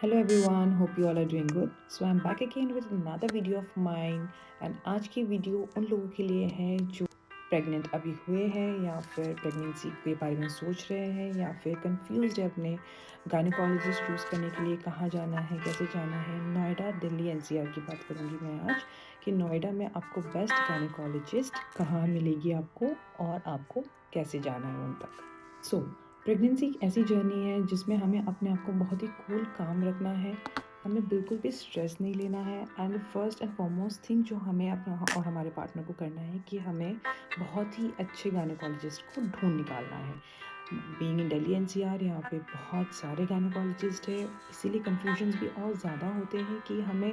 Hello everyone, hope you all are doing good. So I'm back again with another video of mine and आज की video उन लोगों के लिए है जो प्रेग्नेंट अभी हुए हैं या फिर प्रेगनेंसी के बारे में सोच रहे हैं या फिर कंफ्यूज्ड है अपने गायनेकोलॉजिस्ट चूज़ करने के लिए कहाँ जाना है, कैसे जाना है। नोएडा, दिल्ली, एनसीआर की बात करूँगी मैं आज कि नोएडा में आपको बेस्ट गायनेकोलॉजिस्ट कहाँ मिलेगी आपको और आपको कैसे जाना है उन तक। सो प्रेगनेंसी एक ऐसी जर्नी है जिसमें हमें अपने आप को बहुत ही कूल काम रखना है, हमें बिल्कुल भी स्ट्रेस नहीं लेना है and first and foremost thing जो हमें अपना और हमारे पार्टनर को करना है कि हमें बहुत ही अच्छे गायनेकोलॉजिस्ट को ढूंढ निकालना है। बीइंग इन दिल्ली एनसीआर यहाँ पे बहुत सारे गायनेकोलॉजिस्ट है, इसीलिए कन्फ्यूजन्स भी और ज़्यादा होते हैं कि हमें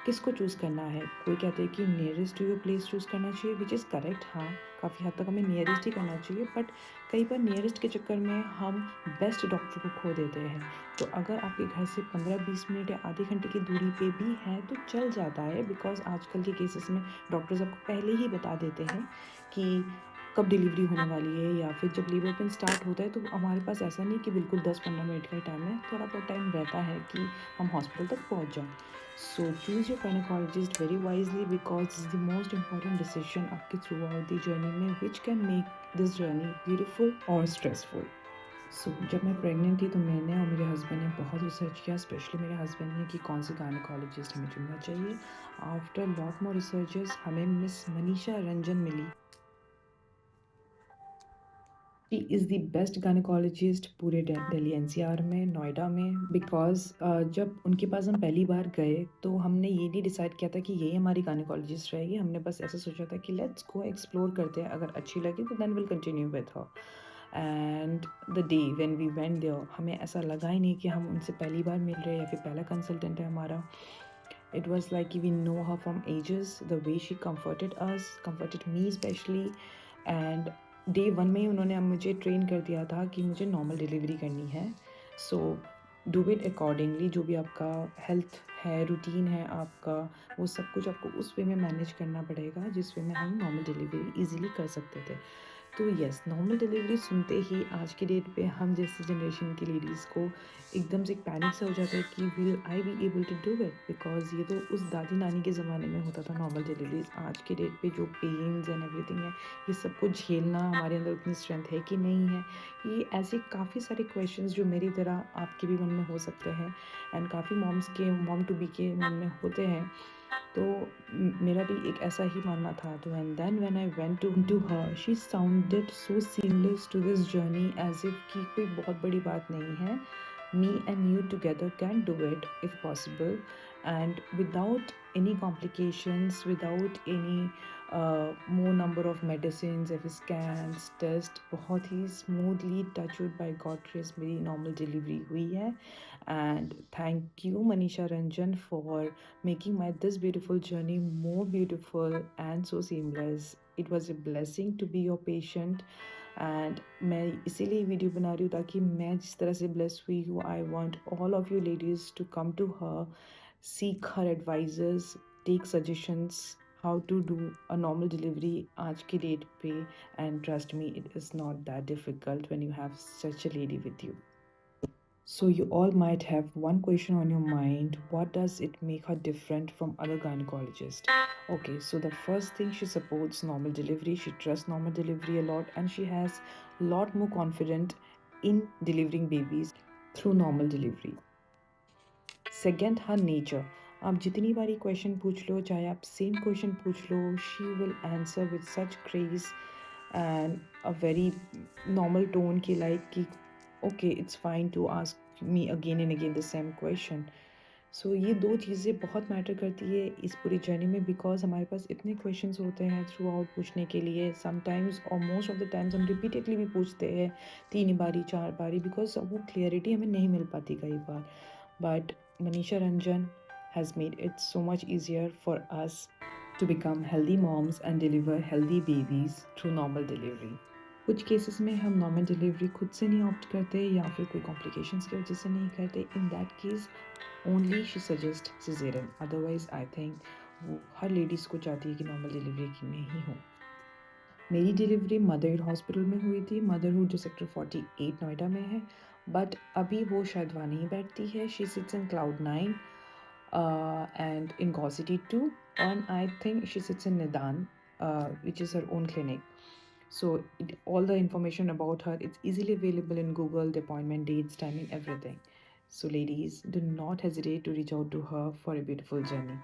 किसको चूज़ करना है। कोई कहते हैं कि nearest to your place choose करना चाहिए, विच इज़ करेक्ट। हाँ, काफ़ी हद तक हमें नियरेस्ट ही करना चाहिए, बट कई बार नियरेस्ट के चक्कर में हम बेस्ट डॉक्टर को खो देते हैं। तो अगर आपके घर से 15-20 मिनट या आधे घंटे की दूरी पे भी है तो चल जाता है, बिकॉज़ आजकल के केसेस में डॉक्टर्स आपको पहले ही बता देते हैं कि कब डिलीवरी होने वाली है या फिर जब लेबर पेन स्टार्ट होता है। तो हमारे पास ऐसा नहीं कि बिल्कुल 10-15 मिनट का ही टाइम है, थोड़ा बहुत टाइम रहता है कि हम हॉस्पिटल तक पहुंच जाएं। सो choose your gynaecologist very wisely because is the most important decision आपके थ्रू आउट द जर्नी में, which can make this journey beautiful और स्ट्रेसफुल। सो जब मैं प्रेग्नेंट थी तो मैंने और मेरे हस्बैंड ने बहुत रिसर्च किया, स्पेशली मेरे हस्बैंड ने, कि कौन सी गायनेकोलॉजिस्ट हमें चुनना चाहिए। आफ्टर लॉट मोर रिसर्चेस हमें मिस मनीषा रंजन मिली। She is the best gynaecologist पूरे दिल्ली एनसीआर में, नोएडा में। बिकॉज जब उनके पास हम पहली बार गए तो हमने ये नहीं डिसाइड किया था कि यही हमारी गायनेकोलॉजिस्ट रहेगी। हमने बस ऐसा सोचा था कि लेट्स गो एक्सप्लोर करते हैं, अगर अच्छी लगी तो then will continue with her. And the day when we went there हमें ऐसा लगा ही नहीं कि हम उनसे पहली बार मिल रहे हैं या फिर पहला कंसल्टेंट है हमारा। It was like we know her from ages. The way she comforted us, comforted me especially, and day one में ही उन्होंने अब मुझे ट्रेन कर दिया था कि मुझे नॉर्मल डिलीवरी करनी है। सो डू इट अकॉर्डिंगली, जो भी आपका हेल्थ है, रूटीन है आपका, वो सब कुछ आपको उस वे में मैनेज करना पड़ेगा जिस वे में हम नॉर्मल डिलीवरी इजीली कर सकते थे। तो यस, नॉर्मल डिलीवरी सुनते ही आज की डेट पे हम जैसी जनरेशन की लेडीज़ को एकदम से एक पैनिक सा हो जाता है कि will I be able to do it, because ये तो उस दादी नानी के ज़माने में होता था नॉर्मल डिलीवरीज। आज की डेट पे जो पेन्स एंड एवरीथिंग है, ये सब कुछ झेलना हमारे अंदर उतनी स्ट्रेंथ है कि नहीं है। ये ऐसे काफ़ी सारे क्वेश्चंस जो मेरी तरह आपके भी मन में हो सकते हैं एंड काफ़ी मॉम्स के, मॉम टू बी के मन में होते हैं। तो मेरा भी एक ऐसा ही मानना था। तो and then when I went to her, she sounded so seamless to this journey, as if कि कोई बहुत बड़ी बात नहीं है। Me and you together can do it if possible, and without any complications, without any more number of medicines, if scans, test, बहुत ही smoothly, touch wood, by God grace मेरी normal delivery हुई है। And thank you Manisha Ranjan for making my this beautiful journey more beautiful and so seamless. It was a blessing to be your patient, and मैं इसीलिए video बना रही हूँ ताकि मैं जिस तरह से ब्लेस हुई हूँ, I want all of you ladies to come to her, seek her advices, take suggestions how to do a normal delivery आज की डेट पे। And trust me, it is not that difficult when you have such a lady with you. So you all might have one question on your mind: what does it make her different from other gynecologists? Okay, so the first thing, she supports normal delivery, she trusts normal delivery a lot, and she has a lot more confidence in delivering babies through normal delivery. Second, her nature. आप जितनी बारी question पूछ लो, चाहे आप same question पूछ लो, she will answer with such grace and a very normal tone की, like कि okay it's fine to ask me again and again the same question. So ये दो चीज़ें बहुत मैटर करती है इस पूरी जर्नी में, बिकॉज हमारे पास इतने क्वेश्चंस होते हैं थ्रू आउट पूछने के लिए। समटाइम्स और मोस्ट ऑफ द टाइम्स हम रिपीटेडली भी पूछते हैं, 3 बारी 4 बारी, बिकॉज वो क्लियरिटी हमें नहीं मिल पाती कई बार। But Manisha Ranjan has made it so much easier for us to become healthy moms and deliver healthy babies through normal delivery. कुछ केसेस में हम नॉर्मल डिलीवरी खुद से नहीं ऑप्ट करते या फिर कोई कॉम्प्लिकेशंस की वजह से नहीं करते। In that case only she suggest caesarean, otherwise I think वो हर लेडीज़ को चाहती है कि नॉर्मल डिलीवरी की में ही हो। मेरी डिलीवरी मदरहुड हॉस्पिटल में हुई थी, मदरहुड जो सेक्टर 48 नोएडा में है। बट अभी वो शायद वहाँ नहीं बैठती है. She sits in cloud 9 and in Gaw City too. And I think she sits in Nidan, which is her own clinic. So all the information about her, it's easily available in Google, the appointment dates, timing, everything. So ladies, do not hesitate to reach out to her for a beautiful journey.